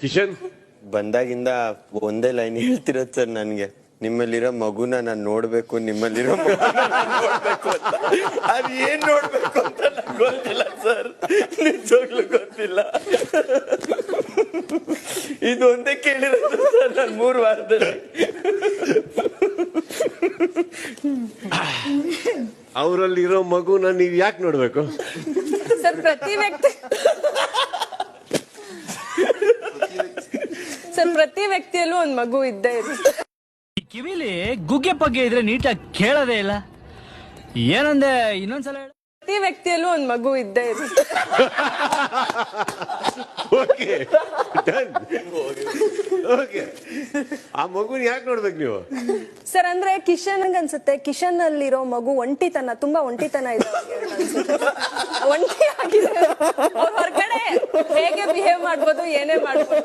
ಕಿಶನ್ ಬಂದಾಗಿಂದ ಒಂದೇ ಲೈನ್ ಹೇಳ್ತಿರೋದು ಸರ್ ನನ್ಗೆ, ನಿಮ್ಮಲ್ಲಿರೋ ಮಗುನ ನಾನು ನೋಡ್ಬೇಕು, ನಿಮ್ಮಲ್ಲಿರೋ ಮಗುನ ನಾನ್ ನೋಡ್ಬೇಕು ಅಂತ. ಅದ್ ಏನ್ ನೋಡ್ಬೇಕು ಅಂತ ನಂಗೆ ಗೊತ್ತಿಲ್ಲ ಸರ್, ನಿಜವಾಗ್ಲೂ ಗೊತ್ತಿಲ್ಲ. ಇದು ಒಂದೇ ಕೇಳಿರೋದು ಸರ್ ನಾನು 3 ವಾರದಲ್ಲಿ. ಅವರಲ್ಲಿರೋ ಮಗುನ ನೀವ್ ಯಾಕೆ ನೋಡ್ಬೇಕು? ಸರ್ ಪ್ರತಿ ವ್ಯಕ್ತಿಯಲ್ಲೂ ಒಂದ್ ಮಗು ಇದ್ದೇ ಇರುತ್ತೆ. ಕಿವಿಲಿ ಗುಗ್ಗೆ ಪಗ್ಗೆ ಇದ್ರೆ ನೀಟಾಗಿ ಕೇಳೋದೇ ಇಲ್ಲ. ಏನಂದೆ ಇನ್ನೊಂದ್ಸಲ ಹೇಳ. ಪ್ರತಿ ವ್ಯಕ್ತಿಯಲ್ಲೂ ಒಂದ್ ಮಗು ಇದ್ದೇ ಇರುತ್ತೆ. Okay done. ಓಕೆ, ಆ ಮಗುನ ಯಾಕೆ ನೋಡ್ಬೇಕು ನೀವು? ಸರ್ ಅಂದ್ರೆ ಕಿಶನ್ ಅನ್ಸುತ್ತೆ, ಕಿಶನ್ ಅಲ್ಲಿರೋ ಮಗು ಒಂಟಿತನ, ತುಂಬಾ ಒಂಟಿತನ ಇದೆ ಅನ್ಸುತ್ತೆ. ಒಂಟಿ ಆಗಿದೆ, ಹೊರಗಡೆ ಹೇಗೆ ಬಿಹೇವ್ ಮಾಡ್ಬೋದು, ಏನೇ ಮಾಡ್ಬೋದು.